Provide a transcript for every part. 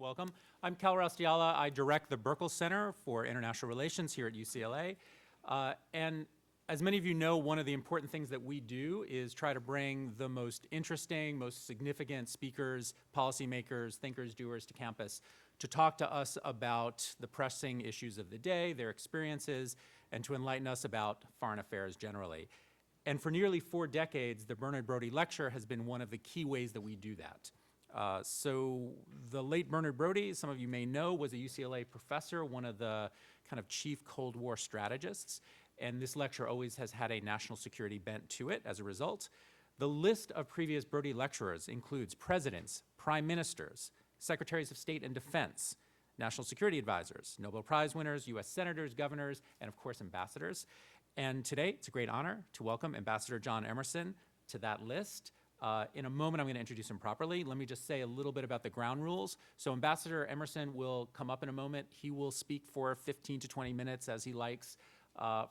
Welcome. I'm KAL RAUSTIALA. I direct the Burkle Center for International Relations here at UCLA. And as many of you know, one of the important things that we do is try to bring the most interesting, most significant speakers, policymakers, thinkers, doers to campus to talk to us about the pressing issues of the day, their experiences, and to enlighten us about foreign affairs generally. And for nearly 4 decades, the Bernard Brodie Lecture has been one of the key ways that we do that. So the late Bernard Brodie, some of you may know, was a UCLA professor, one of the kind of chief Cold War strategists, and this lecture always has had a national security bent to it as a result. The list of previous Brodie lecturers includes presidents, prime ministers, secretaries of state and defense, national security advisors, Nobel Prize winners, US senators, governors, and of course ambassadors. And today, it's a great honor to welcome Ambassador John Emerson to that list. In a moment, I'm going to introduce him properly. Let me just say a little bit about the ground rules. So Ambassador Emerson will come up in a moment. He will speak for 15 to 20 minutes as he likes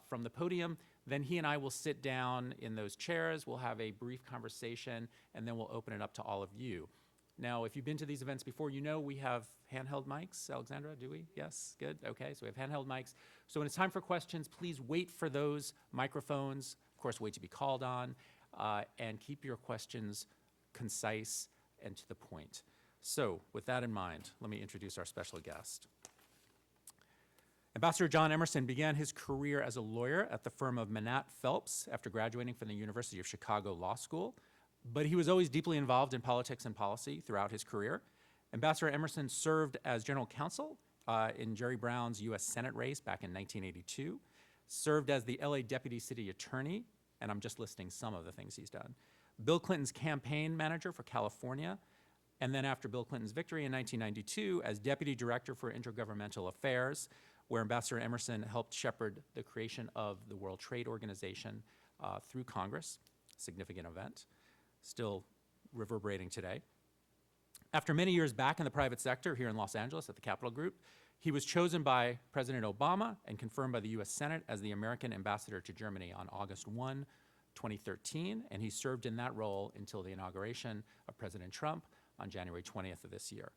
from the podium. Then he and I will sit down in those chairs. We'll have a brief conversation, and then we'll open it up to all of you. Now, if you've been to these events before, you know we have handheld mics. Alexandra, do we? Yes? Good. Okay, so we have handheld mics. So when it's time for questions, please wait for those microphones. Of course, wait to be called on. And keep your questions concise and to the point. So with that in mind, let me introduce our special guest. Ambassador John Emerson began his career as a lawyer at the firm of Manat Phelps after graduating from the University of Chicago Law School, but he was always deeply involved in politics and policy throughout his career. Ambassador Emerson served as general counsel in Jerry Brown's U.S. Senate race back in 1982, served as the LA Deputy City Attorney, and I'm just listing some of the things he's done, Bill Clinton's campaign manager for California, and then after Bill Clinton's victory in 1992 as Deputy Director for Intergovernmental Affairs, where Ambassador Emerson helped shepherd the creation of the World Trade Organization through Congress, significant event, still reverberating today. After many years back in the private sector here in Los Angeles at the Capital Group, he was chosen by President Obama and confirmed by the US Senate as the American ambassador to Germany on August 1, 2013, and he served in that role until the inauguration of President Trump on January 20th of this year.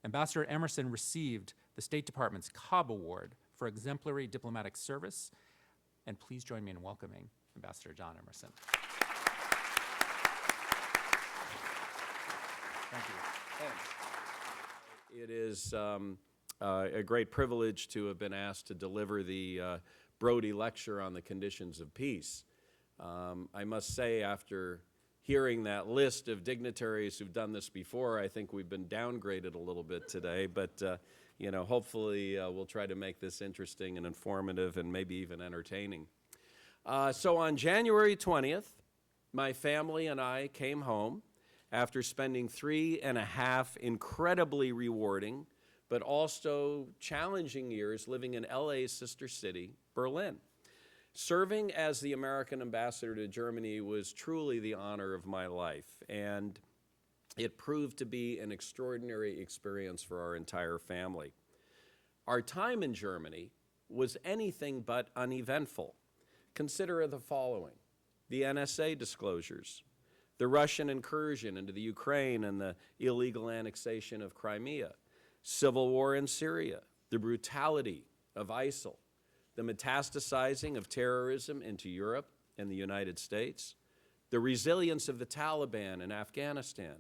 Ambassador Emerson received the State Department's Cobb Award for Exemplary Diplomatic Service, and please join me in welcoming Ambassador John Emerson. Thank you. Thanks. It is a great privilege to have been asked to deliver the Brodie Lecture on the Conditions of Peace. I must say, after hearing that list of dignitaries who've done this before, I think we've been downgraded a little bit today, but you know, hopefully we'll try to make this interesting and informative and maybe even entertaining. So on January 20th, my family and I came home after spending 3.5 incredibly rewarding but also challenging years living in LA's sister city, Berlin. Serving as the American ambassador to Germany was truly the honor of my life, and it proved to be an extraordinary experience for our entire family. Our time in Germany was anything but uneventful. Consider the following: the NSA disclosures, the Russian incursion into the Ukraine and the illegal annexation of Crimea, civil war in Syria, the brutality of ISIL, the metastasizing of terrorism into Europe and the United States, the resilience of the Taliban in Afghanistan,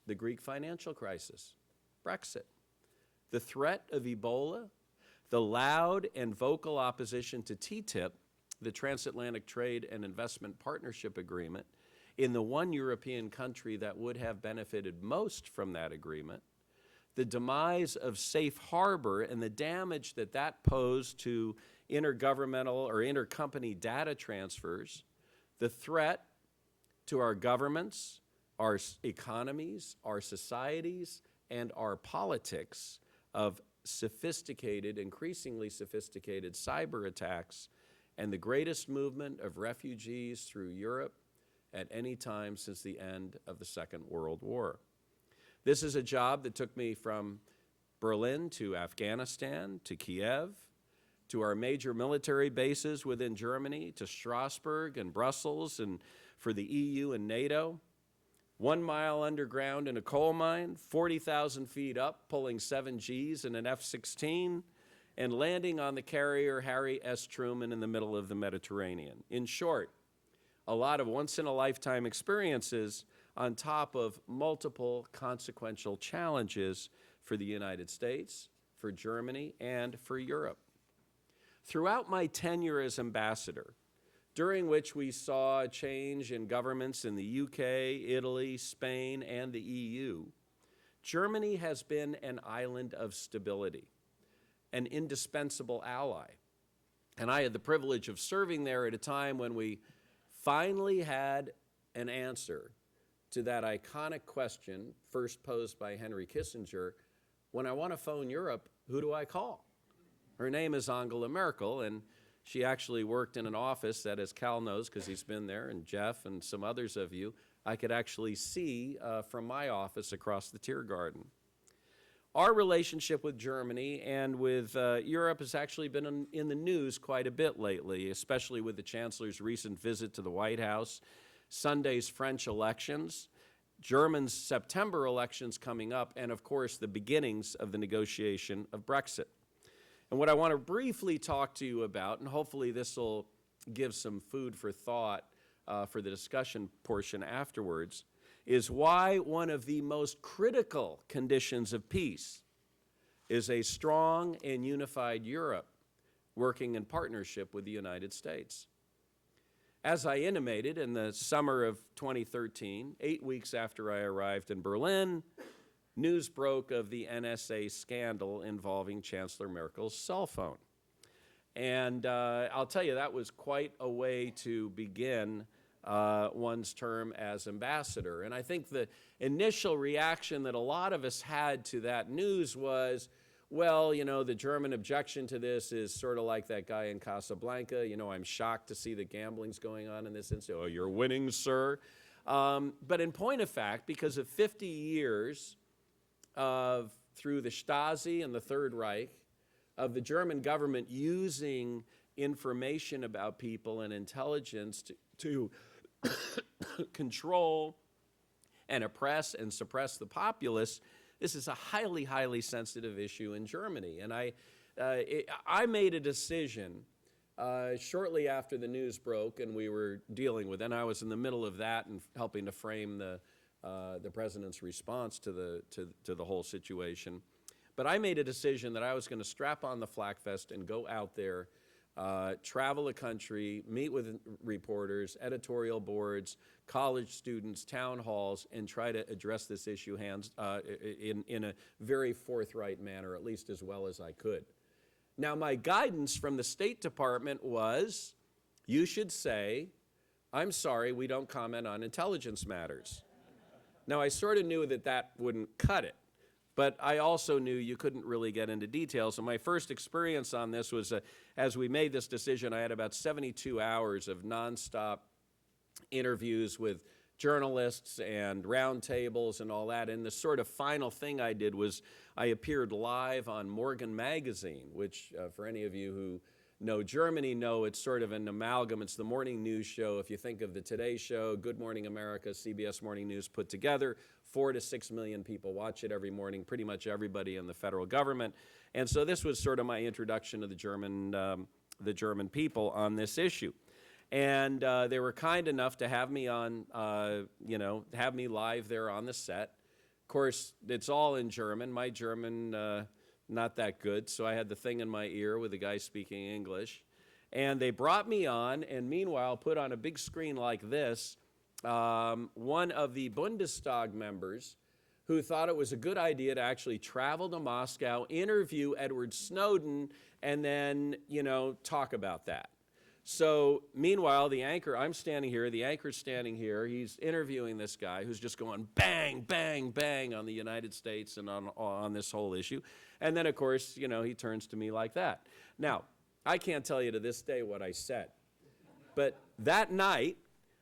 the Greek financial crisis, Brexit, the threat of Ebola, the loud and vocal opposition to TTIP, the Transatlantic Trade and Investment Partnership Agreement, in the one European country that would have benefited most from that agreement, the demise of Safe Harbor and the damage that that posed to intergovernmental or intercompany data transfers, the threat to our governments, our economies, our societies, and our politics of sophisticated, increasingly sophisticated cyber attacks, and the greatest movement of refugees through Europe at any time since the end of the Second World War. This is a job that took me from Berlin to Afghanistan, to Kiev, to our major military bases within Germany, to Strasbourg and Brussels, and for the EU and NATO. 1 mile underground in a coal mine, 40,000 feet up, pulling 7 Gs in an F-16, and landing on the carrier Harry S. Truman in the middle of the Mediterranean. In short, a lot of once-in-a-lifetime experiences on top of multiple consequential challenges for the United States, for Germany, and for Europe. Throughout my tenure as ambassador, during which we saw a change in governments in the UK, Italy, Spain, and the EU, Germany has been an island of stability, an indispensable ally. And I had the privilege of serving there at a time when we finally had an answer to that iconic question first posed by Henry Kissinger: when I want to phone Europe, who do I call? Her name is Angela Merkel, and she actually worked in an office that, as Cal knows, because he's been there, and Jeff and some others of you, I could actually see from my office across the Tiergarten. Our relationship with Germany and with Europe has actually been in the news quite a bit lately, especially with the Chancellor's recent visit to the White House, Sunday's French elections, Germany's September elections coming up, and of course the beginnings of the negotiation of Brexit. And what I want to briefly talk to you about, and hopefully this will give some food for thought for the discussion portion afterwards, is why one of the most critical conditions of peace is a strong and unified Europe working in partnership with the United States. As I intimated in the summer of 2013, 8 weeks after I arrived in Berlin, news broke of the NSA scandal involving Chancellor Merkel's cell phone. And I'll tell you, that was quite a way to begin one's term as ambassador. And I think the initial reaction that a lot of us had to that news was, well, you know, the German objection to this is sort of like that guy in Casablanca. You know, I'm shocked to see the gambling's going on in this instance. Oh, you're winning, sir. But in point of fact, because of 50 years through the Stasi and the Third Reich, of the German government using information about people and intelligence to control and oppress and suppress the populace, this is a highly, highly sensitive issue in Germany. And I made a decision shortly after the news broke and we were dealing with it, and I was in the middle of that and helping to frame the president's response to the whole situation. But I made a decision that I was going to strap on the flak vest and go out there, travel the country, meet with reporters, editorial boards, college students, town halls, and try to address this issue in a very forthright manner, at least as well as I could. Now, my guidance from the State Department was, you should say, I'm sorry, we don't comment on intelligence matters. Now, I sort of knew that that wouldn't cut it, but I also knew you couldn't really get into details. And my first experience on this was, as we made this decision, I had about 72 hours of nonstop interviews with journalists and roundtables and all that. And the sort of final thing I did was I appeared live on Morgan Magazine, which for any of you who know Germany know it's sort of an amalgam. It's the morning news show. If you think of the Today Show, Good Morning America, CBS Morning News put together, 4 to 6 million people watch it every morning, pretty much everybody in the federal government. And so this was sort of my introduction to the German people on this issue. And they were kind enough to have me on, have me live there on the set. Of course, it's all in German. My German, not that good, so I had the thing in my ear with the guy speaking English. And they brought me on, and meanwhile put on a big screen like this, one of the Bundestag members who thought it was a good idea to actually travel to Moscow, interview Edward Snowden, and then, talk about that. So meanwhile, the anchor, I'm standing here, the anchor's standing here, he's interviewing this guy who's just going bang, bang, bang on the United States and on this whole issue. And then, of course, he turns to me like that. Now, I can't tell you to this day what I said. But that night,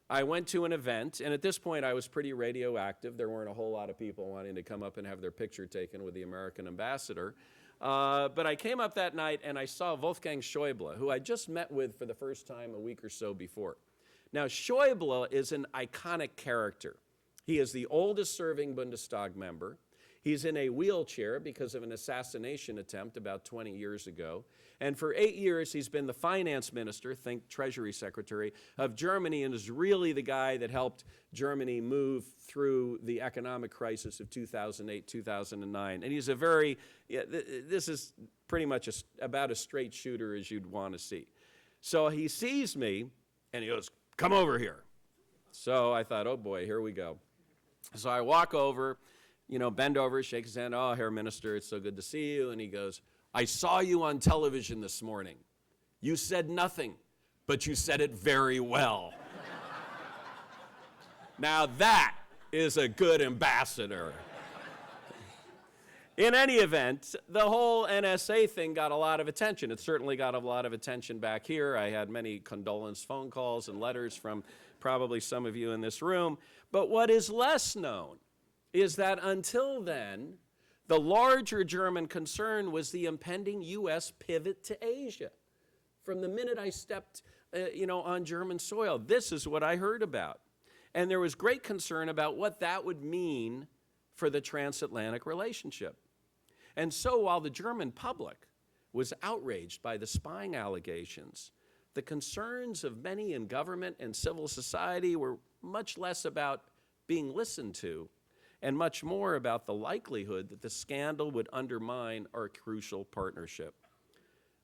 I went to an event, and at this point, I was pretty radioactive. There weren't a whole lot of people wanting to come up and have their picture taken with the American ambassador. But I came up that night, and I saw Wolfgang Schäuble, who I just met with for the first time a week or so before. Now, Schäuble is an iconic character. He is the oldest serving Bundestag member. He's in a wheelchair because of an assassination attempt about 20 years ago. And for 8 years, he's been the finance minister, think Treasury Secretary, of Germany, and is really the guy that helped Germany move through the economic crisis of 2008, 2009. And he's a very, this is pretty much about as straight shooter as you'd want to see. So he sees me, and he goes, "Come over here." So I thought, oh boy, here we go. So I walk over, bend over, shake his hand. "Oh, Herr Minister, it's so good to see you." And he goes, "I saw you on television this morning. You said nothing, but you said it very well." Now that is a good ambassador. In any event, the whole NSA thing got a lot of attention. It certainly got a lot of attention back here. I had many condolence phone calls and letters from probably some of you in this room. But what is less known is that until then, the larger German concern was the impending U.S. pivot to Asia. From the minute I stepped, on German soil, this is what I heard about. And there was great concern about what that would mean for the transatlantic relationship. And so while the German public was outraged by the spying allegations, the concerns of many in government and civil society were much less about being listened to and much more about the likelihood that the scandal would undermine our crucial partnership.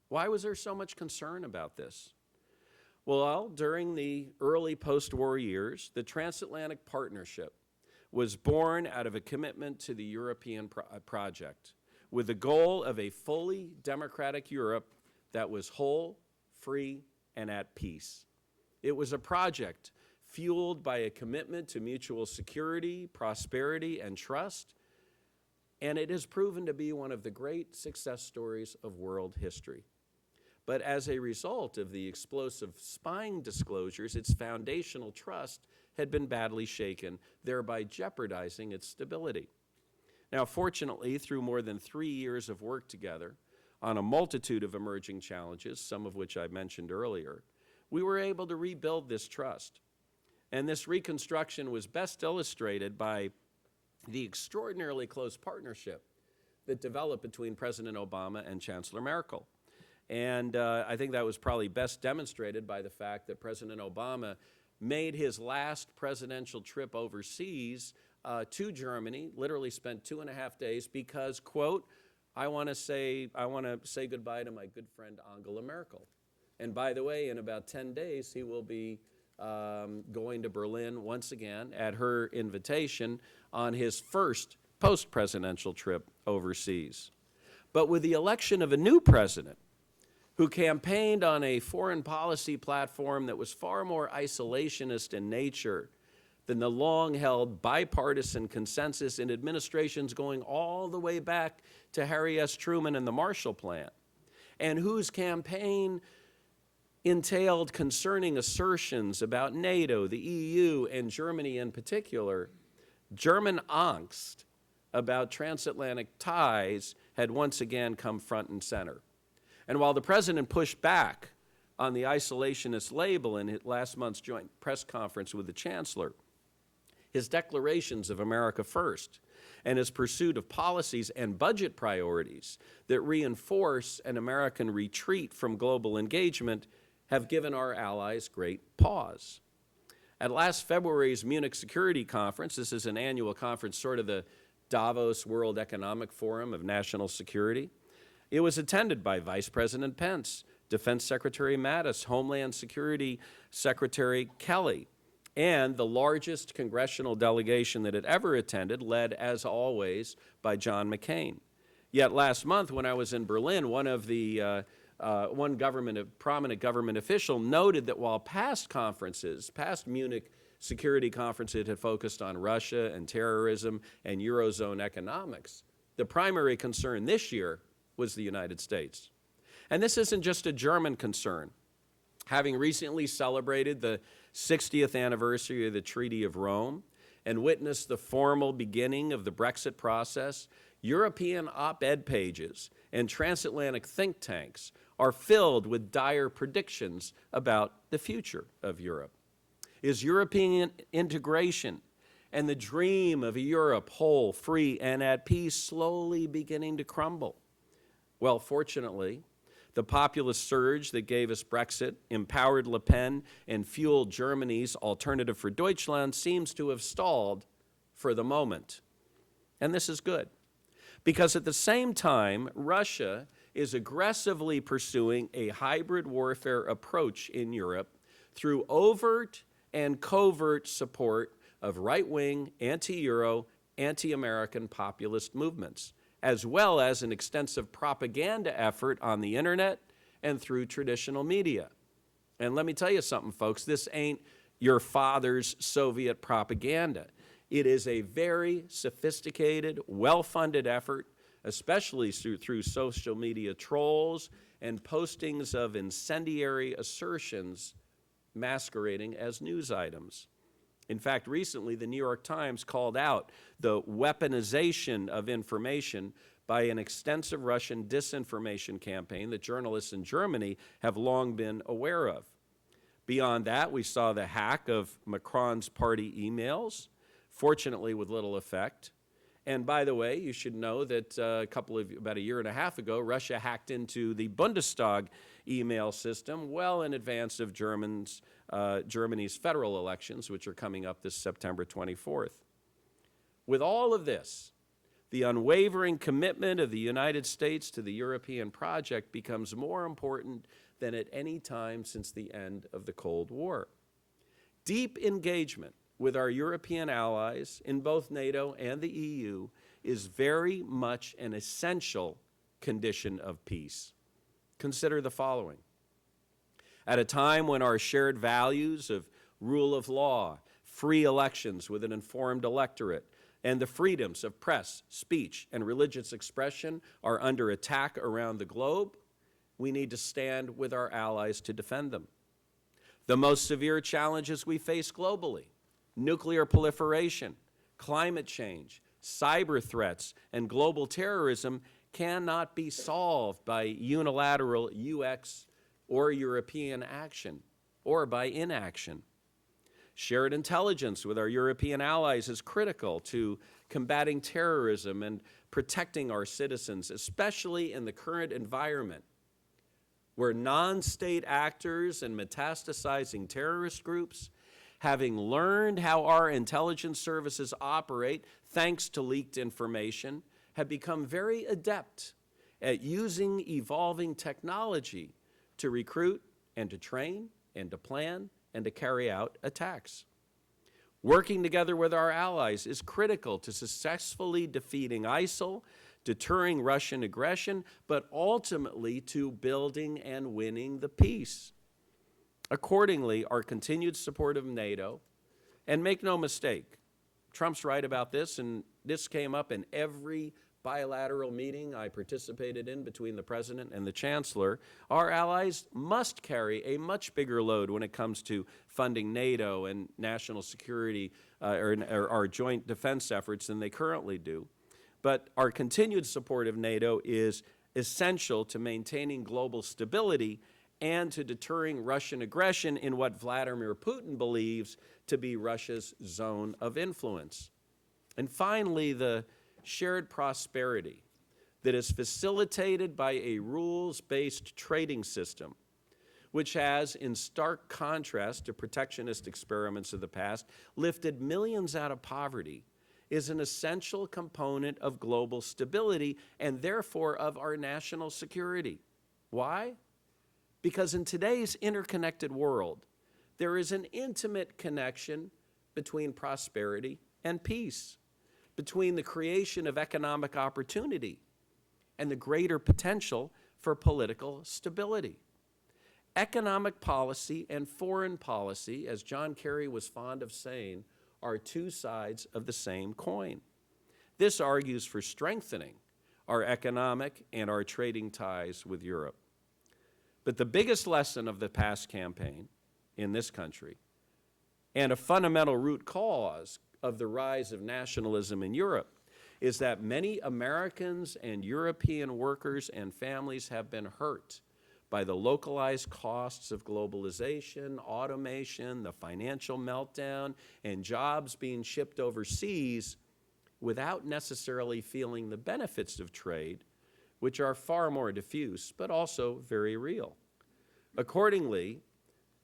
Why was there so much concern about this? Well, during the early post-war years, the transatlantic partnership was born out of a commitment to the European project, with the goal of a fully democratic Europe that was whole, free, and at peace. It was a project fueled by a commitment to mutual security, prosperity, and trust, and it has proven to be one of the great success stories of world history. But as a result of the explosive spying disclosures, its foundational trust had been badly shaken, thereby jeopardizing its stability. Now, fortunately, through more than 3 years of work together on a multitude of emerging challenges, some of which I mentioned earlier, we were able to rebuild this trust. And this reconstruction was best illustrated by the extraordinarily close partnership that developed between President Obama and Chancellor Merkel. And I think that was probably best demonstrated by the fact that President Obama made his last presidential trip overseas to Germany, literally spent 2.5 days because, quote, I want to say goodbye to my good friend Angela Merkel. And by the way, in about 10 days, he will be going to Berlin once again at her invitation on his first post-presidential trip overseas. But with the election of a new president who campaigned on a foreign policy platform that was far more isolationist in nature than the long-held bipartisan consensus in administrations going all the way back to Harry S. Truman and the Marshall Plan, and whose campaign entailed concerning assertions about NATO, the EU, and Germany in particular, German angst about transatlantic ties had once again come front and center. And while the president pushed back on the isolationist label in last month's joint press conference with the chancellor, his declarations of America first and his pursuit of policies and budget priorities that reinforce an American retreat from global engagement have given our allies great pause. At last February's Munich Security Conference, this is an annual conference, sort of the Davos World Economic Forum of National Security, it was attended by Vice President Pence, Defense Secretary Mattis, Homeland Security Secretary Kelly, and the largest congressional delegation that had ever attended, led, as always, by John McCain. Yet last month, when I was in Berlin, one prominent government official noted that while past Munich security conferences had focused on Russia and terrorism and Eurozone economics, the primary concern this year was the United States. And this isn't just a German concern. Having recently celebrated the 60th anniversary of the Treaty of Rome and witnessed the formal beginning of the Brexit process, European op-ed pages and transatlantic think tanks are filled with dire predictions about the future of Europe. Is European integration and the dream of a Europe whole, free, and at peace slowly beginning to crumble. Well, fortunately, the populist surge that gave us Brexit, empowered Le Pen, and fueled Germany's Alternative for Deutschland seems to have stalled for the moment. And this is good, because at the same time, Russia is aggressively pursuing a hybrid warfare approach in Europe through overt and covert support of right-wing, anti-Euro, anti-American populist movements, as well as an extensive propaganda effort on the internet and through traditional media. And let me tell you something, folks, this ain't your father's Soviet propaganda. It is a very sophisticated, well-funded effort, especially through social media trolls and postings of incendiary assertions masquerading as news items. In fact, recently, the New York Times called out the weaponization of information by an extensive Russian disinformation campaign that journalists in Germany have long been aware of. Beyond that, we saw the hack of Macron's party emails, fortunately with little effect. And by the way, you should know that about a year and a half ago, Russia hacked into the Bundestag email system well in advance of Germany's federal elections, which are coming up this September 24th. With all of this, the unwavering commitment of the United States to the European project becomes more important than at any time since the end of the Cold War. Deep engagement with our European allies in both NATO and the EU is very much an essential condition of peace. Consider the following. At a time when our shared values of rule of law, free elections with an informed electorate, and the freedoms of press, speech, and religious expression are under attack around the globe, we need to stand with our allies to defend them. The most severe challenges we face globally, nuclear proliferation, climate change, cyber threats, and global terrorism cannot be solved by unilateral US or European action or by inaction. Shared intelligence with our European allies is critical to combating terrorism and protecting our citizens, especially in the current environment where non-state actors and metastasizing terrorist groups, having learned how our intelligence services operate thanks to leaked information, have become very adept at using evolving technology to recruit and to train and to plan and to carry out attacks. Working together with our allies is critical to successfully defeating ISIL, deterring Russian aggression, but ultimately to building and winning the peace. Accordingly, our continued support of NATO, and make no mistake, Trump's right about this, and this came up in every bilateral meeting I participated in between the President and the Chancellor, our allies must carry a much bigger load when it comes to funding NATO and national security or our joint defense efforts than they currently do. But our continued support of NATO is essential to maintaining global stability and to deterring Russian aggression in what Vladimir Putin believes to be Russia's zone of influence. And finally, the shared prosperity that is facilitated by a rules-based trading system, which has, in stark contrast to protectionist experiments of the past, lifted millions out of poverty, is an essential component of global stability and therefore of our national security. Why? Because in today's interconnected world, there is an intimate connection between prosperity and peace, between the creation of economic opportunity and the greater potential for political stability. Economic policy and foreign policy, as John Kerry was fond of saying, are two sides of the same coin. This argues for strengthening our economic and our trading ties with Europe. But the biggest lesson of the past campaign in this country, and a fundamental root cause of the rise of nationalism in Europe, is that many Americans and European workers and families have been hurt by the localized costs of globalization, automation, the financial meltdown, and jobs being shipped overseas without necessarily feeling the benefits of trade, which are far more diffuse, but also very real. Accordingly,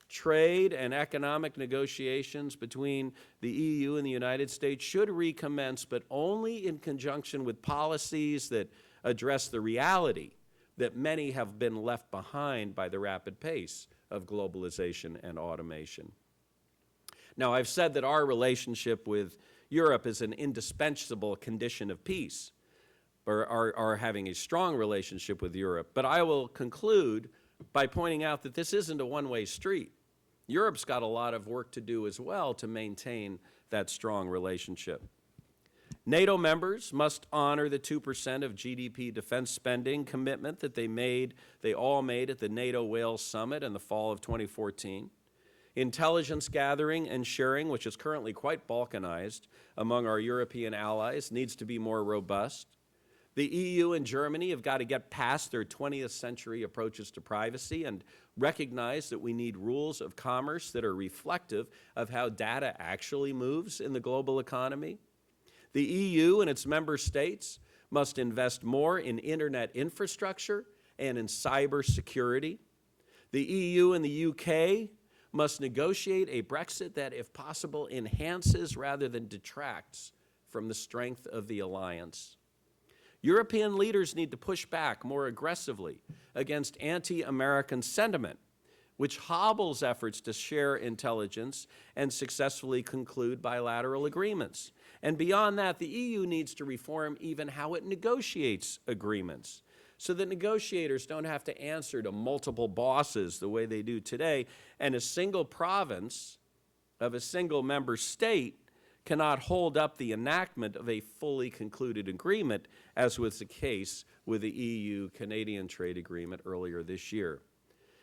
trade and economic negotiations between the EU and the United States should recommence, but only in conjunction with policies that address the reality that many have been left behind by the rapid pace of globalization and automation. Now, I've said that our relationship with Europe is an indispensable condition of peace, or are having a strong relationship with Europe, but I will conclude by pointing out that this isn't a one-way street. Europe's got a lot of work to do as well to maintain that strong relationship. NATO members must honor the 2% of GDP defense spending commitment that they all made at the NATO Wales Summit in the fall of 2014. Intelligence gathering and sharing, which is currently quite balkanized among our European allies, needs to be more robust. The EU and Germany have got to get past their 20th century approaches to privacy and recognize that we need rules of commerce that are reflective of how data actually moves in the global economy. The EU and its member states must invest more in internet infrastructure and in cybersecurity. The EU and the UK must negotiate a Brexit that, if possible, enhances rather than detracts from the strength of the alliance. European leaders need to push back more aggressively against anti-American sentiment, which hobbles efforts to share intelligence and successfully conclude bilateral agreements. And beyond that, the EU needs to reform even how it negotiates agreements, so that negotiators don't have to answer to multiple bosses the way they do today, and a single province of a single member state cannot hold up the enactment of a fully concluded agreement, as was the case with the EU-Canadian trade agreement earlier this year.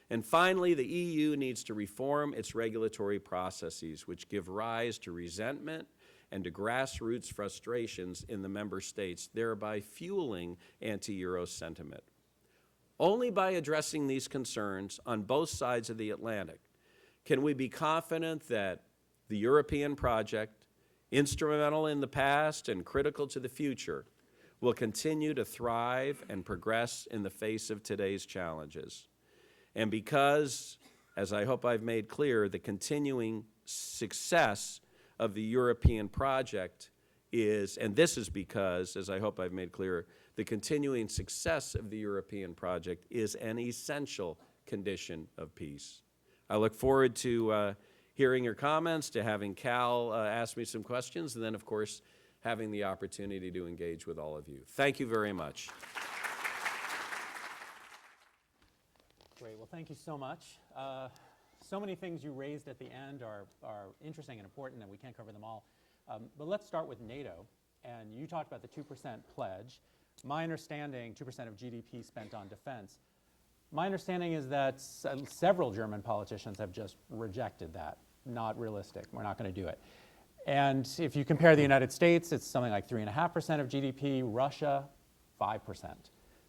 And finally, the EU needs to reform its regulatory processes, which give rise to resentment and to grassroots frustrations in the member states, thereby fueling anti-Euro sentiment. Only by addressing these concerns on both sides of the Atlantic can we be confident that the European project, instrumental in the past and critical to the future, will continue to thrive and progress in the face of today's challenges. And because, as I hope I've made clear, the continuing success of the European project is, and this is because, as I hope I've made clear, the continuing success of the European project is an essential condition of peace. I look forward to hearing your comments, to having Cal ask me some questions, and then, of course, having the opportunity to engage with all of you. Thank you very much. Great. Well, thank you so much. So many things you raised at the end are interesting and important, and we can't cover them all. But let's start with NATO. And you talked about the 2% pledge. My understanding, 2% of GDP spent on defense. My understanding is that several German politicians have just rejected that. Not realistic. We're not going to do it. And if you compare the United States, it's something like 3.5% of GDP. Russia, 5%.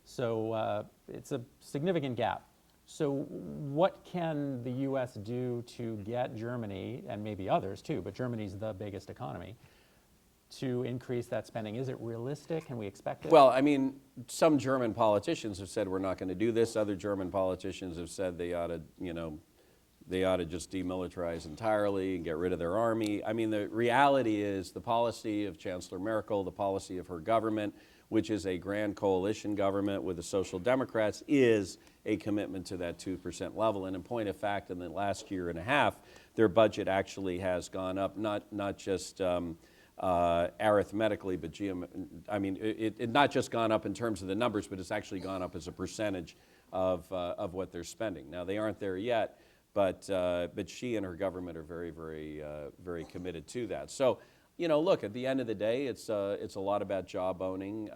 So it's a significant gap. So what can the U.S. do to get Germany, and maybe others too, but Germany's the biggest economy, to increase that spending? Is it realistic? Can we expect it? Well, I mean, some German politicians have said we're not going to do this. Other German politicians have said they ought to, they ought to just demilitarize entirely and get rid of their army. I mean, the reality is the policy of Chancellor Merkel, the policy of her government, which is a grand coalition government with the Social Democrats, is a commitment to that 2% level. And in point of fact, in the last year and a half, their budget actually has gone up, not just arithmetically, but it not just gone up in terms of the numbers, but it's actually gone up as a percentage of what they're spending. Now, they aren't there yet, but she and her government are very, very, very committed to that. So, look, at the end of the day, it's a lot about job owning.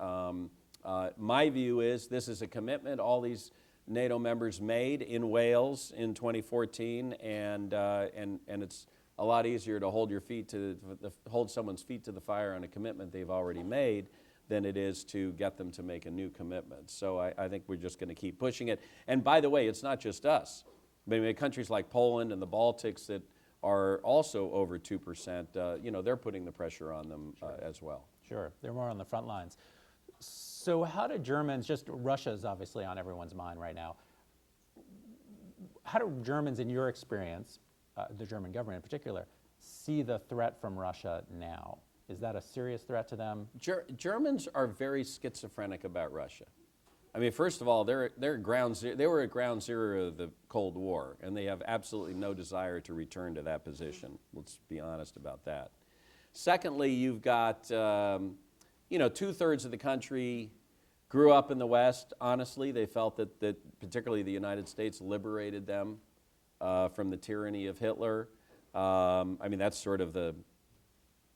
My view is this is a commitment all these NATO members made in Wales in 2014, and it's a lot easier to hold someone's feet to the fire on a commitment they've already made than it is to get them to make a new commitment. So I think we're just going to keep pushing it. And by the way, it's not just us. I mean, countries like Poland and the Baltics that are also over 2%, you know, they're putting the pressure on them as well. Sure, they're more on the front lines. So how do Germans, just Russia is obviously on everyone's mind right now, how do Germans, in your experience, the German government in particular, see the threat from Russia now? Is that a serious threat to them? Germans are very schizophrenic about Russia. I mean, first of all, they were at ground zero of the Cold War, and they have absolutely no desire to return to that position. Let's be honest about that. Secondly, you've got, you know, 2/3 of the country grew up in the West. Honestly, they felt that particularly the United States liberated them from the tyranny of Hitler. I mean, that's sort of the,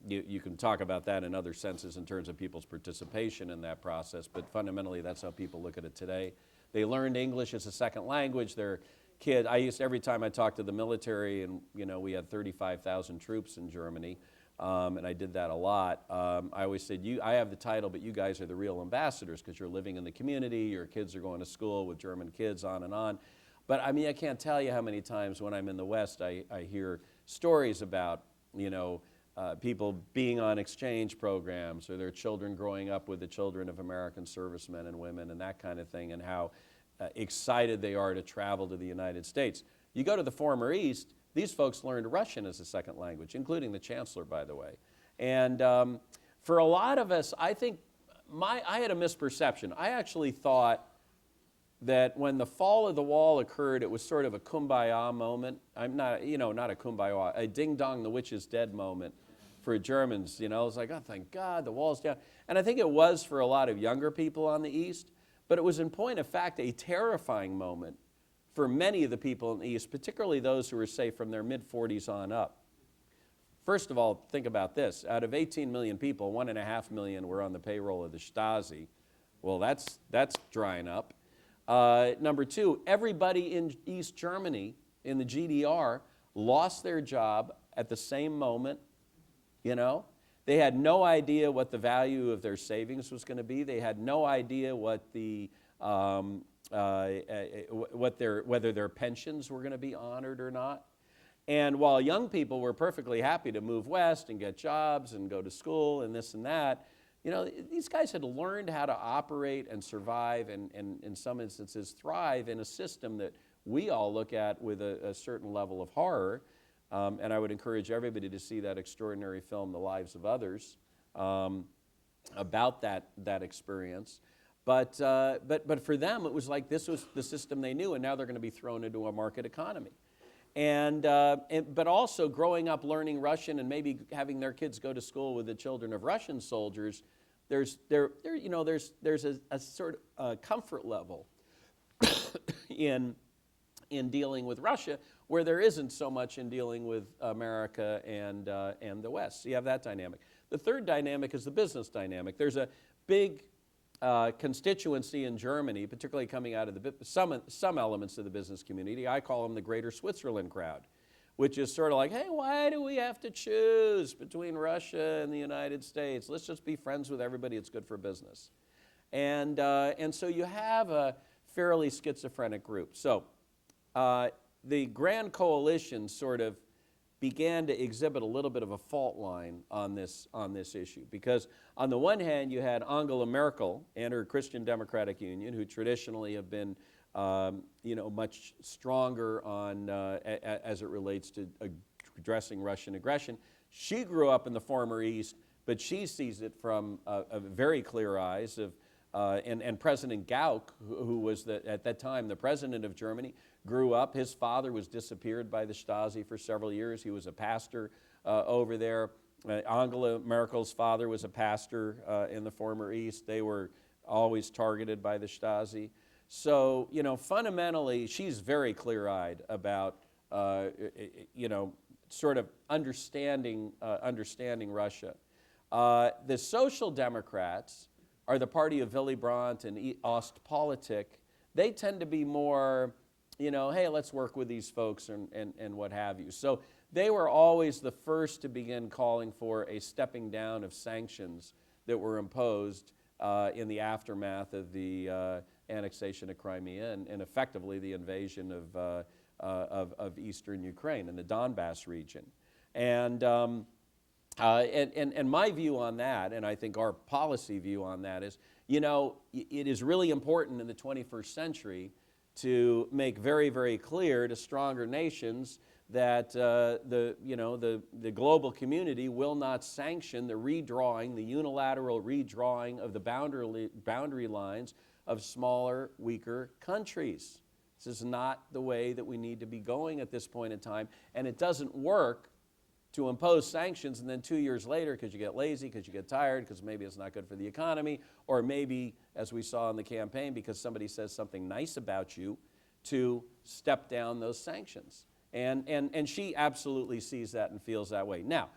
you can talk about that in other senses in terms of people's participation in that process, but fundamentally that's how people look at it today. They learned English as a second language. Their kid, every time I talked to the military, and you know, we had 35,000 troops in Germany, and I did that a lot. I always said, I have the title, but you guys are the real ambassadors because you're living in the community, your kids are going to school with German kids, on and on. But I mean, I can't tell you how many times when I'm in the West, I hear stories about, you know, people being on exchange programs, or their children growing up with the children of American servicemen and women and that kind of thing, and how excited they are to travel to the United States. You go to the former East, these folks learned Russian as a second language, including the chancellor, by the way. And for a lot of us, I think I had a misperception. I actually thought that when the fall of the wall occurred, it was sort of a kumbaya moment. I'm not, you know, not a kumbaya, a ding dong, the witch is dead moment for Germans. You know, it was like, oh, thank God, the wall's down. And I think it was for a lot of younger people on the East, but it was in point of fact a terrifying moment for many of the people in the East, particularly those who were, say, from their mid-40s on up. First of all, think about this. Out of 18 million people, 1.5 million were on the payroll of the Stasi. Well, that's drying up. Number two, everybody in East Germany, in the GDR, lost their job at the same moment, you know. They had no idea what the value of their savings was going to be. They had no idea what the, whether their pensions were going to be honored or not. And while young people were perfectly happy to move west and get jobs and go to school and this and that, you know, these guys had learned how to operate and survive and in some instances thrive in a system that we all look at with a certain level of horror. And I would encourage everybody to see that extraordinary film, The Lives of Others, about that experience. But for them, it was like this was the system they knew, and now they're going to be thrown into a market economy. But also growing up learning Russian and maybe having their kids go to school with the children of Russian soldiers, there's a sort of comfort level in dealing with Russia where there isn't so much in dealing with America and the West. So you have that dynamic. The third dynamic is the business dynamic. There's a big constituency in Germany, particularly coming out of some elements of the business community. I call them the Greater Switzerland crowd, which is sort of like, hey, why do we have to choose between Russia and the United States? Let's just be friends with everybody. It's good for business. And so you have a fairly schizophrenic group. So the Grand Coalition sort of began to exhibit a little bit of a fault line on this issue, because on the one hand you had Angela Merkel and her Christian Democratic Union, who traditionally have been much stronger on as it relates to addressing Russian aggression. She grew up in the former East, but she sees it from a very clear eyes of and President Gauck, who was at that time the president of Germany, grew up. His father was disappeared by the Stasi for several years. He was a pastor over there. Angela Merkel's father was a pastor in the former East. They were always targeted by the Stasi. So, you know, fundamentally, she's very clear-eyed about, sort of understanding Russia. The Social Democrats are the party of Willy Brandt and Ostpolitik. They tend to be more, you know, hey, let's work with these folks and what have you. So they were always the first to begin calling for a stepping down of sanctions that were imposed in the aftermath of the annexation of Crimea and effectively the invasion of eastern Ukraine and the Donbass region. And my view on that, and I think our policy view on that is, you know, it is really important in the 21st century to make very, very clear to stronger nations that the global community will not sanction the redrawing, the unilateral redrawing of the boundary lines of smaller, weaker countries. This is not the way that we need to be going at this point in time, and it doesn't work to impose sanctions and then 2 years later, because you get lazy, because you get tired, because maybe it's not good for the economy, or maybe, as we saw in the campaign, because somebody says something nice about you, to step down those sanctions. And she absolutely sees that and feels that way. Now,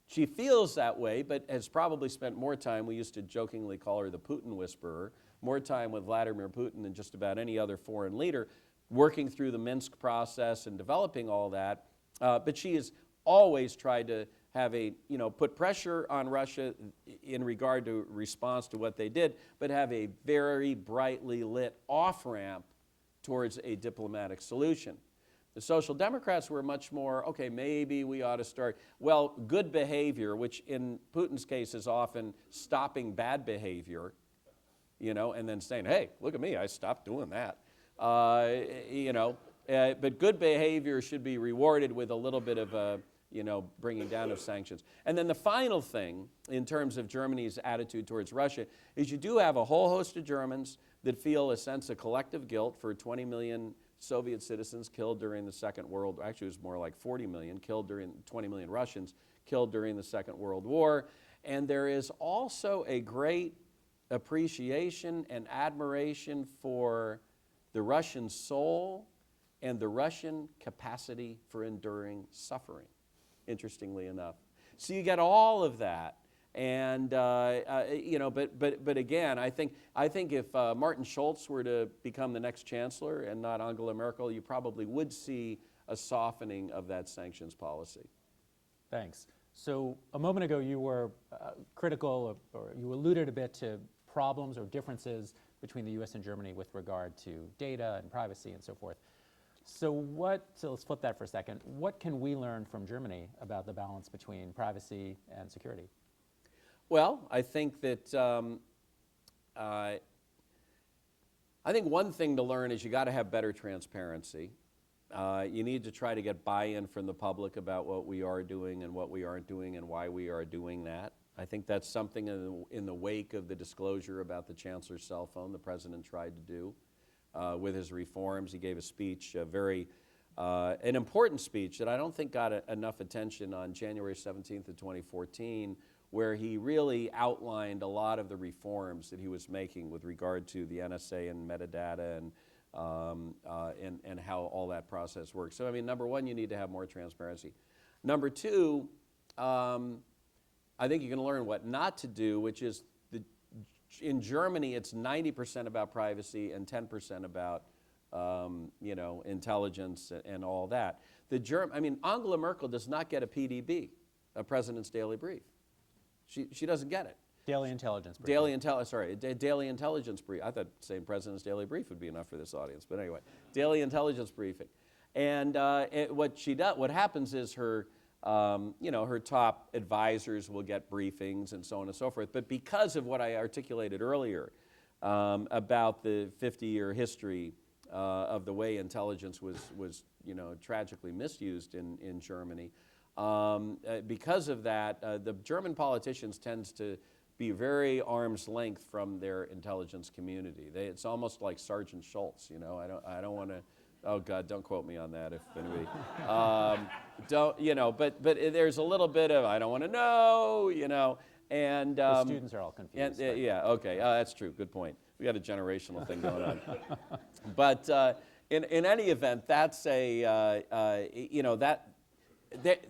she feels that way, but has probably spent more time, we used to jokingly call her the Putin whisperer, more time with Vladimir Putin than just about any other foreign leader, working through the Minsk process and developing all that. But she has always tried to have put pressure on Russia in regard to response to what they did, but have a very brightly lit off-ramp towards a diplomatic solution. The Social Democrats were much more, okay, maybe we ought to start, well, good behavior, which in Putin's case is often stopping bad behavior, and then saying, hey, look at me, I stopped doing that. But good behavior should be rewarded with a little bit of bringing down of sanctions. And then the final thing, in terms of Germany's attitude towards Russia, is you do have a whole host of Germans that feel a sense of collective guilt for 20 million Soviet citizens killed during the Second World War. Actually, it was more like 40 million killed 20 million Russians killed during the Second World War. And there is also a great appreciation and admiration for the Russian soul and the Russian capacity for enduring suffering, interestingly enough. So you get all of that. And, but again, I think if Martin Schulz were to become the next chancellor and not Angela Merkel, you probably would see a softening of that sanctions policy. Thanks. So a moment ago you were critical, or you alluded a bit to problems or differences between the U.S. and Germany with regard to data and privacy and so forth. So let's flip that for a second. What can we learn from Germany about the balance between privacy and security? Well, I think that I think one thing to learn is you got to have better transparency. You need to try to get buy-in from the public about what we are doing and what we aren't doing and why we are doing that. I think that's something in the wake of the disclosure about the chancellor's cell phone the president tried to do with his reforms. He gave a speech, an important speech that I don't think got enough attention on January 17th of 2014, where he really outlined a lot of the reforms that he was making with regard to the NSA and metadata and how all that process works. So, I mean, number one, you need to have more transparency. Number two, I think you can learn what not to do, which is in Germany, it's 90% about privacy and 10% about intelligence and all that. Angela Merkel does not get a PDB, a President's Daily Brief. She doesn't get it. Daily intelligence briefing. Daily intelligence brief. I thought saying President's Daily Brief would be enough for this audience, but anyway, daily intelligence briefing. And what happens is her top advisors will get briefings and so on and so forth. But because of what I articulated earlier about the 50-year history of the way intelligence was tragically misused in Germany, because of that, the German politicians tend to be very arm's length from their intelligence community. It's almost like Sergeant Schultz. I don't want to. Oh God, don't quote me on that. If anybody, but there's a little bit of I don't want to know. And the students are all confused. Yeah. Okay. That's true. Good point. We got a generational thing going on. But in any event, that's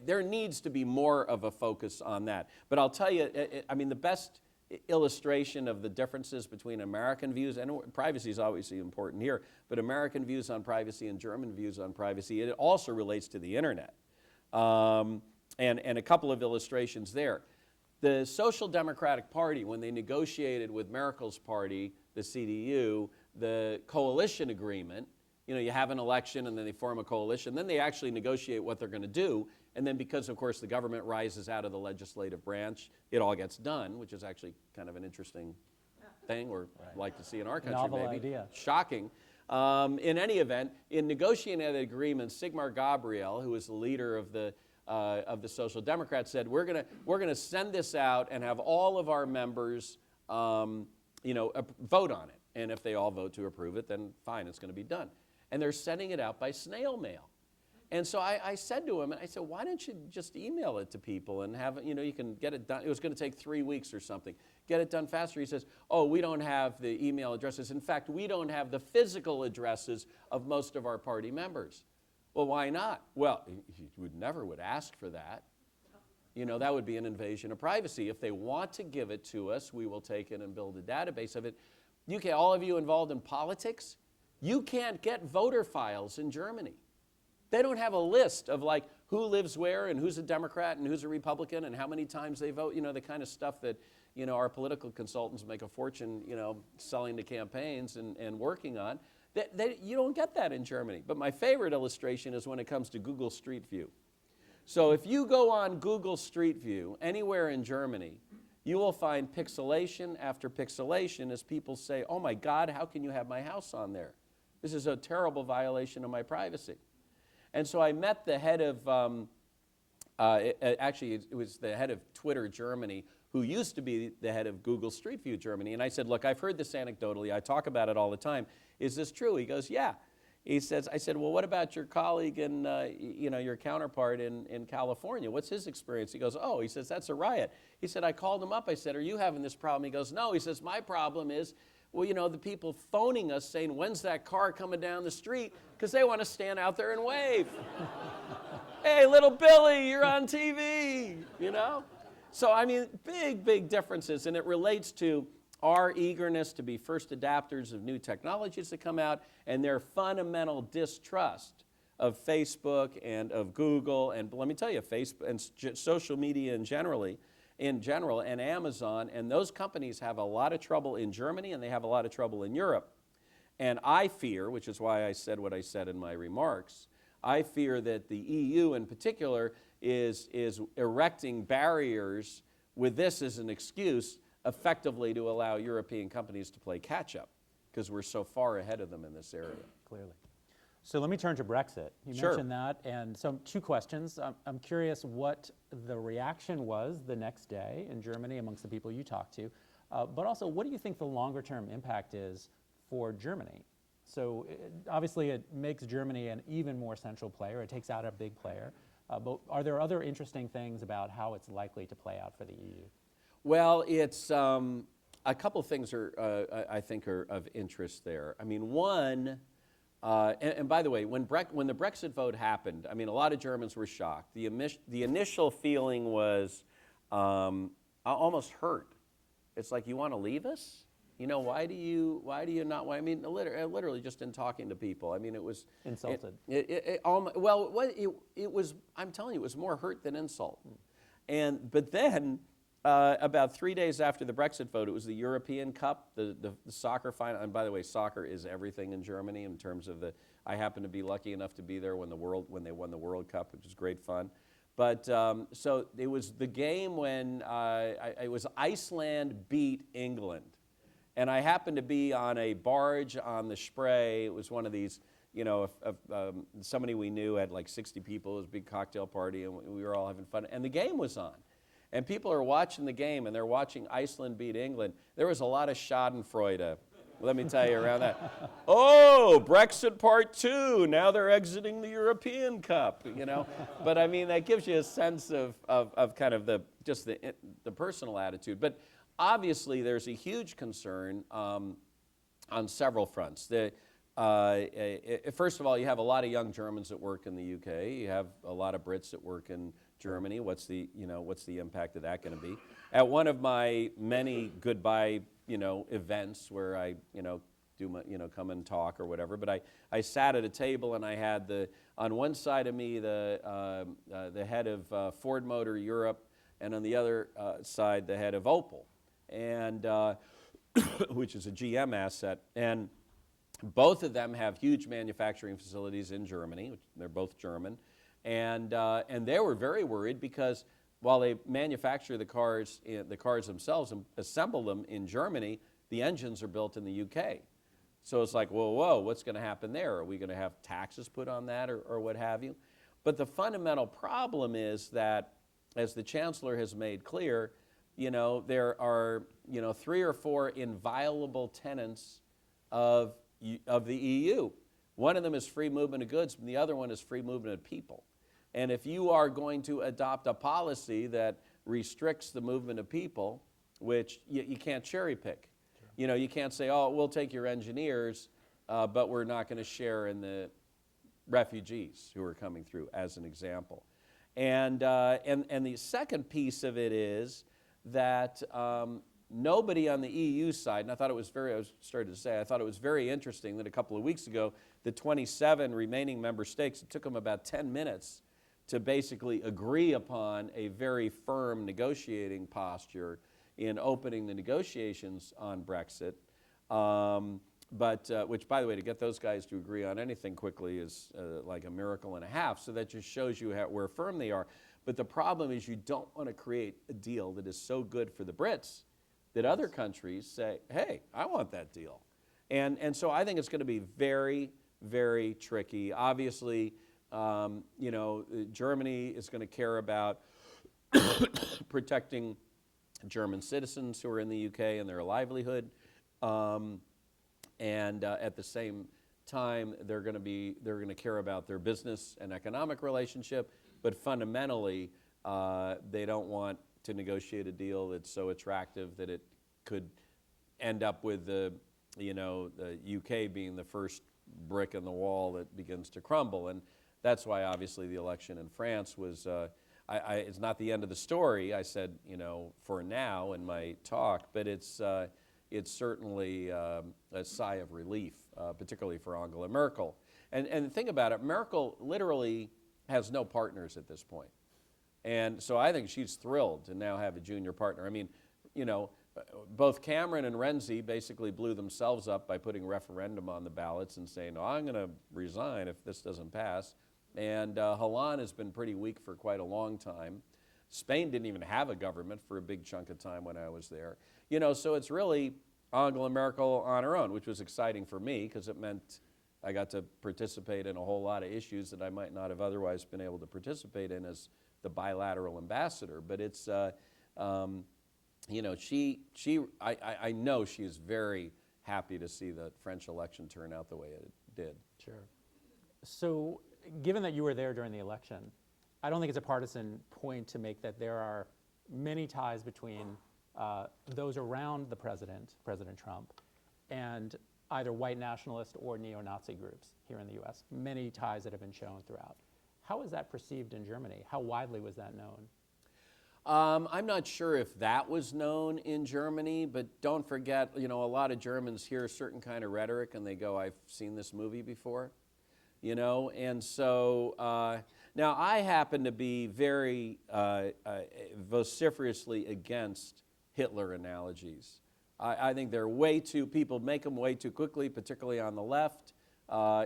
there needs to be more of a focus on that. But I'll tell you, the best illustration of the differences between American views, and privacy is obviously important here, but American views on privacy and German views on privacy, it also relates to the internet. And a couple of illustrations there. The Social Democratic Party, when they negotiated with Merkel's party, the CDU, the coalition agreement, you know, you have an election and then they form a coalition, then they actually negotiate what they're going to do, and then because, of course, the government rises out of the legislative branch, it all gets done, which is actually kind of an interesting thing, or like to see in our country, Novel maybe. idea. Shocking. In any event, in negotiating that agreement, Sigmar Gabriel, who was the leader of the Social Democrats, said, we're gonna send this out and have all of our members, you know, vote on it. And if they all vote to approve it, then fine, it's going to be done. And they're sending it out by snail mail. And so I said to him, I said, why don't you just email it to people and have it, you know, you can get it done. It was going to take 3 weeks or something. Get it done faster. He says, oh, we don't have the email addresses. In fact, we don't have the physical addresses of most of our party members. Well, why not? Well, he never would ask for that. You know, that would be an invasion of privacy. If they want to give it to us, we will take it and build a database of it. You can, all of you involved in politics, you can't get voter files in Germany. They don't have a list of like who lives where and who's a Democrat and who's a Republican and how many times they vote, you know, the kind of stuff that, you know, our political consultants make a fortune, you know, selling to campaigns and working on. You don't get that in Germany. But my favorite illustration is when it comes to Google Street View. So if you go on Google Street View anywhere in Germany, you will find pixelation after pixelation as people say, oh my God, how can you have my house on there? This is a terrible violation of my privacy. And so I met the head of, actually it was the head of Twitter Germany, who used to be the head of Google Street View Germany. And I said, look, I've heard this anecdotally. I talk about it all the time. Is this true? He goes, yeah. He says, I said, well, what about your colleague and, you know, your counterpart in California? What's his experience? He goes, oh, he says, that's a riot. He said, I called him up. I said, are you having this problem? He goes, no. He says, my problem is, well, you know, the people phoning us saying, when's that car coming down the street? Because they want to stand out there and wave. Hey, little Billy, you're on TV, you know? So, I mean, big, big differences. And it relates to our eagerness to be first adapters of new technologies that come out and their fundamental distrust of Facebook and of Google. And let me tell you, Facebook and social media in general, and Amazon, and those companies have a lot of trouble in Germany and they have a lot of trouble in Europe. And I fear, which is why I said what I said in my remarks, I fear that the EU in particular is erecting barriers with this as an excuse effectively to allow European companies to play catch-up because we're so far ahead of them in this area. Clearly. So let me turn to Brexit. You Sure. mentioned that, and so 2 questions. I'm curious what the reaction was the next day in Germany amongst the people you talked to, but also what do you think the longer-term impact is for Germany? So obviously it makes Germany an even more central player. It takes out a big player. But are there other interesting things about how it's likely to play out for the EU? Well, it's a couple things I think are of interest there. I mean, one, and by the way, when the Brexit vote happened, I mean, a lot of Germans were shocked. The initial feeling was almost hurt. It's like, you want to leave us? You know, why do you not? I mean, literally just in talking to people. I mean, it was Insulted. It was. I'm telling you, it was more hurt than insult. But then, about 3 days after the Brexit vote, it was the European Cup, the soccer final. And by the way, soccer is everything in Germany in terms of the. I happened to be lucky enough to be there when they won the World Cup, which was great fun. But so it was the game when it was Iceland beat England. And I happened to be on a barge on the Spree. It was one of these, you know, somebody we knew had like 60 people. It was a big cocktail party, and we were all having fun. And the game was on. And people are watching the game, and they're watching Iceland beat England. There was a lot of schadenfreude, let me tell you, around that. Oh, Brexit Part 2, now they're exiting the European Cup, you know. But I mean, that gives you a sense of kind of the personal attitude. But obviously, there's a huge concern on several fronts. First of all, you have a lot of young Germans that work in the UK. You have a lot of Brits that work in Germany. What's the impact of that going to be? At one of my many goodbye, events where I, do my, come and talk or whatever. But I sat at a table and I had on one side of me the head of Ford Motor Europe, and on the other side, the head of Opel, and which is a GM asset. And both of them have huge manufacturing facilities in Germany. They're both German. And they were very worried because while they manufacture the cars themselves and assemble them in Germany, the engines are built in the UK. So it's like, whoa, what's going to happen there? Are we going to have taxes put on that or what have you? But the fundamental problem is that, as the Chancellor has made clear, there are 3 or 4 inviolable tenets of the EU. One of them is free movement of goods, and the other one is free movement of people. And if you are going to adopt a policy that restricts the movement of people, which you can't cherry pick. Sure. You can't say, oh, we'll take your engineers, but we're not going to share in the refugees who are coming through, as an example. And the second piece of it is that nobody on the EU side, and I thought it was very interesting that a couple of weeks ago, the 27 remaining member states, it took them about 10 minutes to basically agree upon a very firm negotiating posture in opening the negotiations on Brexit. Which, by the way, to get those guys to agree on anything quickly is like a miracle and a half, so that just shows you where firm they are. But the problem is you don't want to create a deal that is so good for the Brits that other countries say, hey, I want that deal. And so I think it's going to be very, very tricky. Obviously, Germany is going to care about protecting German citizens who are in the UK and their livelihood. And at the same time, they're going to care about their business and economic relationship. But fundamentally, they don't want to negotiate a deal that's so attractive that it could end up with the UK being the first brick in the wall that begins to crumble. And that's why, obviously, the election in France was, it's not the end of the story, I said, for now in my talk, but it's certainly a sigh of relief, particularly for Angela Merkel. And think about it, Merkel literally has no partners at this point. And so I think she's thrilled to now have a junior partner. I mean, both Cameron and Renzi basically blew themselves up by putting referendum on the ballots and saying, oh, I'm going to resign if this doesn't pass. And Hollande has been pretty weak for quite a long time. Spain didn't even have a government for a big chunk of time when I was there. So it's really Angela Merkel on her own, which was exciting for me because it meant I got to participate in a whole lot of issues that I might not have otherwise been able to participate in as the bilateral ambassador. But it's, I know she is very happy to see the French election turn out the way it did. Sure. So given that you were there during the election, I don't think it's a partisan point to make that there are many ties between those around the president, President Trump, and either white nationalist or neo-Nazi groups here in the US. Many ties that have been shown throughout. How was that perceived in Germany? How widely was that known? I'm not sure if that was known in Germany, but don't forget, a lot of Germans hear a certain kind of rhetoric and they go, I've seen this movie before, and so now I happen to be very vociferously against Hitler analogies. I think they're people make them way too quickly, particularly on the left,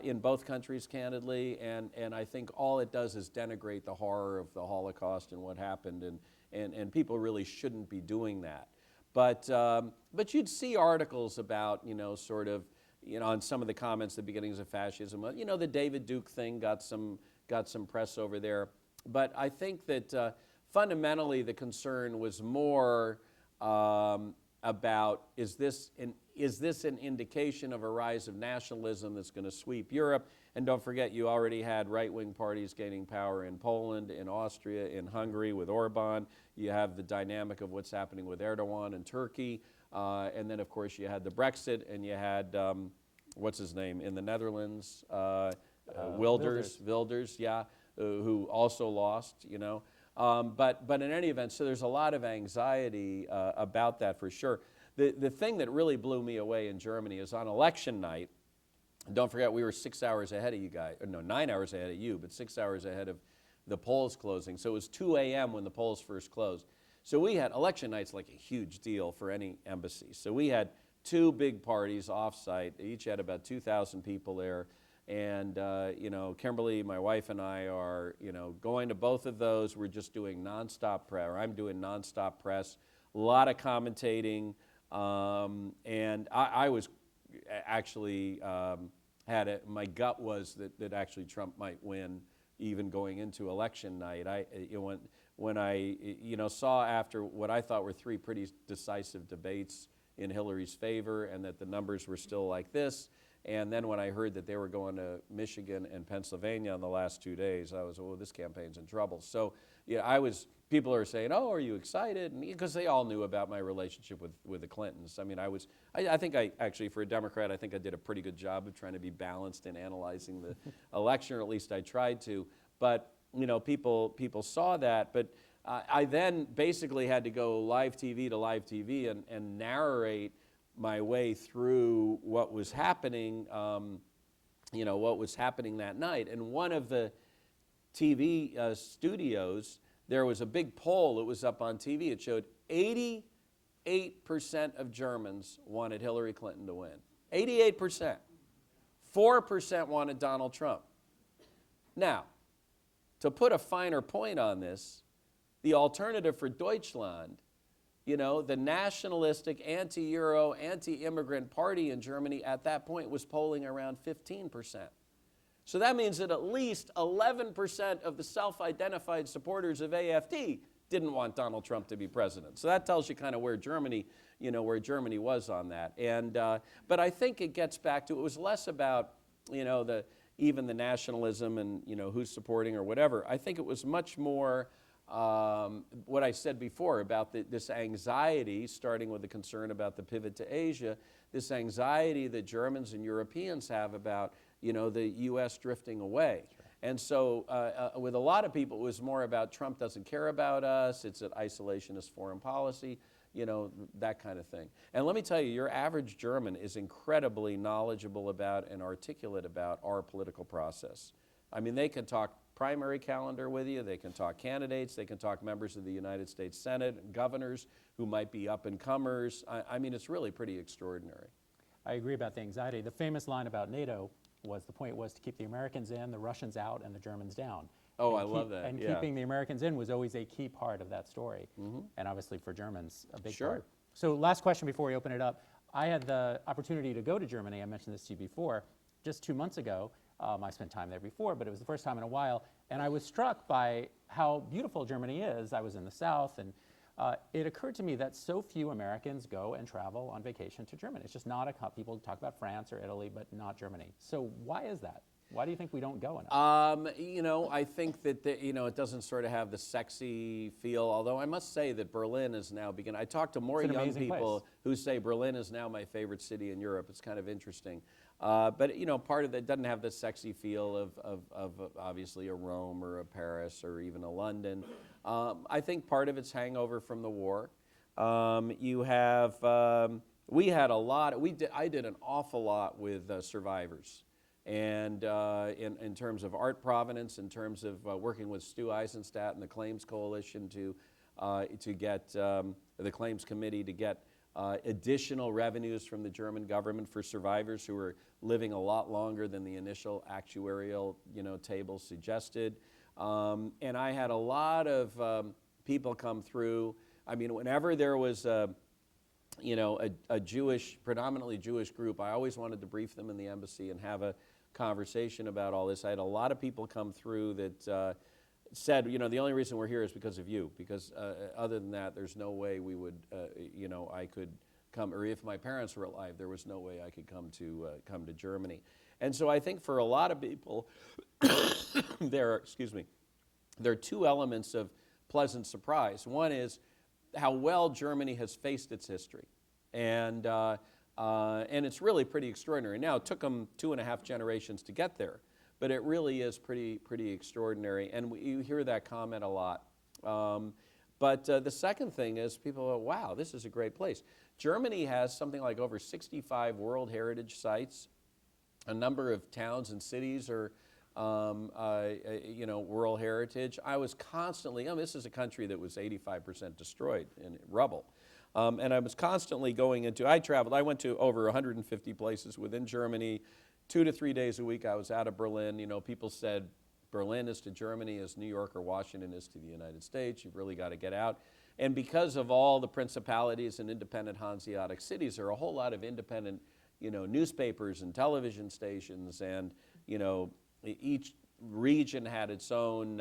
in both countries, candidly, and I think all it does is denigrate the horror of the Holocaust and what happened, and people really shouldn't be doing that. But you'd see articles about, on some of the comments, the beginnings of fascism. The David Duke thing got some press over there. But I think that fundamentally the concern was more about is this an indication of a rise of nationalism that's going to sweep Europe? And don't forget, you already had right-wing parties gaining power in Poland, in Austria, in Hungary with Orban. You have the dynamic of what's happening with Erdogan in Turkey. And then, of course, you had the Brexit, and you had, what's his name, in the Netherlands? Wilders, yeah, who also lost, But in any event, so there's a lot of anxiety about that for sure. The thing that really blew me away in Germany is on election night, don't forget we were 6 hours ahead of you guys, or no, 9 hours ahead of you, but 6 hours ahead of the polls closing. So it was 2 a.m. when the polls first closed. So we had, election night's like a huge deal for any embassy. So we had 2 big parties off-site. They each had about 2,000 people there. And, you know, Kimberly, my wife, and I are, you know, going to both of those. We're just doing nonstop press, or I'm doing nonstop press, a lot of commentating. And I was actually my gut was that actually Trump might win even going into election night. When I saw after what I thought were 3 pretty decisive debates in Hillary's favor and that the numbers were still like this, and then when I heard that they were going to Michigan and Pennsylvania in the last 2 days, I was, oh, this campaign's in trouble. So yeah, people are saying, oh, are you excited? Because they all knew about my relationship with the Clintons. I mean, I think actually, for a Democrat, I think I did a pretty good job of trying to be balanced in analyzing the election, or at least I tried to. But, you know, people saw that. But I then basically had to go live TV to live TV and narrate my way through what was happening, what was happening that night. And one of the TV studios, there was a big poll that was up on TV. It showed 88% of Germans wanted Hillary Clinton to win. 88%. 4% wanted Donald Trump. Now, to put a finer point on this, the Alternative for Deutschland, you know, the nationalistic, anti-Euro, anti-immigrant party in Germany at that point was polling around 15%. So that means that at least 11% of the self-identified supporters of AfD didn't want Donald Trump to be president. So that tells you kind of where Germany was on that. And but I think it gets back to, it was less about, you know, even the nationalism and, you know, who's supporting or whatever. I think it was much more what I said before about this anxiety, starting with the concern about the pivot to Asia, this anxiety that Germans and Europeans have about, you know, the U.S. drifting away. Sure. And so with a lot of people, it was more about Trump doesn't care about us, it's an isolationist foreign policy, you know, that kind of thing. And let me tell you, your average German is incredibly knowledgeable about and articulate about our political process. I mean, they can talk primary calendar with you, they can talk candidates, they can talk members of the United States Senate, and governors who might be up-and-comers. I mean, it's really pretty extraordinary. I agree about the anxiety. The famous line about NATO was, the point was to keep the Americans in, the Russians out, and the Germans down. Oh, I love that. And yeah. keeping the Americans in was always a key part of that story. Mm-hmm. And obviously for Germans, a big Sure. part. So last question before we open it up. I had the opportunity to go to Germany. I mentioned this to you before. Just 2 months ago, I spent time there before, but it was the first time in a while. And I was struck by how beautiful Germany is. I was in the South, and it occurred to me that so few Americans go and travel on vacation to Germany. It's just not people talk about France or Italy, but not Germany. So why is that? Why do you think we don't go enough? You know, I think that it doesn't sort of have the sexy feel, although I must say that Berlin is now beginning. I talk to more young people who say Berlin is now my favorite city in Europe. It's kind of interesting. But, you know, part of that doesn't have the sexy feel of obviously a Rome or a Paris or even a London. I think part of it's hangover from the war. You have, I did an awful lot with survivors. And in terms of art provenance, in terms of working with Stu Eisenstadt and the Claims Coalition to get the Claims Committee to get additional revenues from the German government for survivors who were living a lot longer than the initial actuarial, you know, table suggested. And I had a lot of people come through. I mean, whenever there was a predominantly Jewish group, I always wanted to brief them in the embassy and have a conversation about all this. I had a lot of people come through that said, you know, the only reason we're here is because of you, because other than that, there's no way we would, I could come, or if my parents were alive, there was no way I could come to Germany. And so I think for a lot of people, there are 2 elements of pleasant surprise. One is how well Germany has faced its history. And it's really pretty extraordinary. Now, it took them 2.5 generations to get there, but it really is pretty extraordinary. And you hear that comment a lot. But the second thing is people go, wow, this is a great place. Germany has something like over 65 World Heritage Sites. A number of towns and cities are you know, world heritage. I was constantly, this is a country that was 85% destroyed in rubble. And I was constantly going into, I went to over 150 places within Germany, 2 to 3 days a week. I was out of Berlin. You know, people said Berlin is to Germany as New York or Washington is to the United States. You've really got to get out. And because of all the principalities and independent Hanseatic cities, there are a whole lot of independent, you know, newspapers and television stations, and, you know, each region had its own,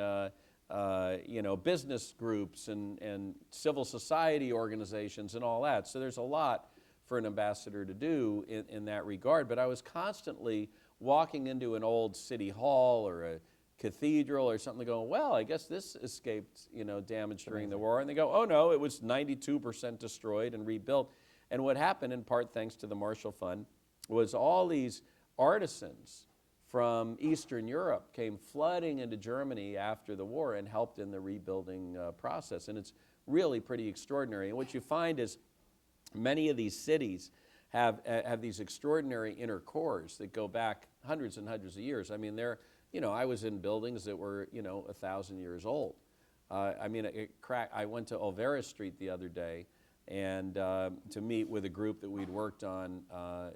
you know, business groups and civil society organizations and all that. So there's a lot for an ambassador to do in that regard. But I was constantly walking into an old city hall or a cathedral or something going, well, I guess this escaped, you know, damage during the war. And they go, oh no, it was 92% destroyed and rebuilt. And what happened, in part thanks to the Marshall Fund, was all these artisans from Eastern Europe came flooding into Germany after the war and helped in the rebuilding process. And it's really pretty extraordinary. And what you find is many of these cities have these extraordinary inner cores that go back hundreds and hundreds of years. I mean, they're, you know, I was in buildings that were, you know, 1,000 years old. I mean, I went to Olvera Street the other day and to meet with a group that we'd worked on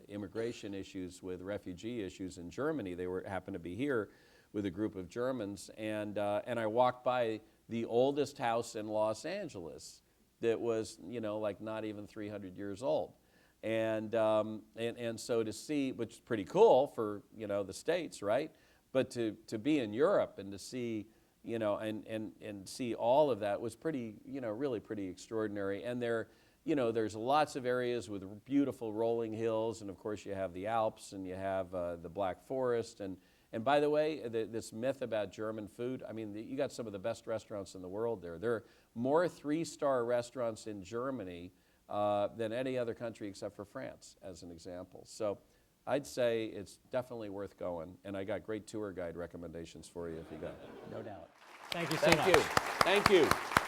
immigration issues with refugee issues in Germany. They happened to be here with a group of Germans, and I walked by the oldest house in Los Angeles that was, you know, like not even 300 years old. And so to see, which is pretty cool for, you know, the States, right? But to be in Europe and to see, you know, and see all of that was pretty, you know, really pretty extraordinary. And there, you know, there's lots of areas with beautiful rolling hills, and of course you have the Alps and you have the Black Forest. And by the way, this myth about German food, I mean, you got some of the best restaurants in the world there. There are more 3-star restaurants in Germany than any other country except for France, as an example. So I'd say it's definitely worth going, and I got great tour guide recommendations for you if you go. No doubt. Thank you so much. Thank you. Thank you.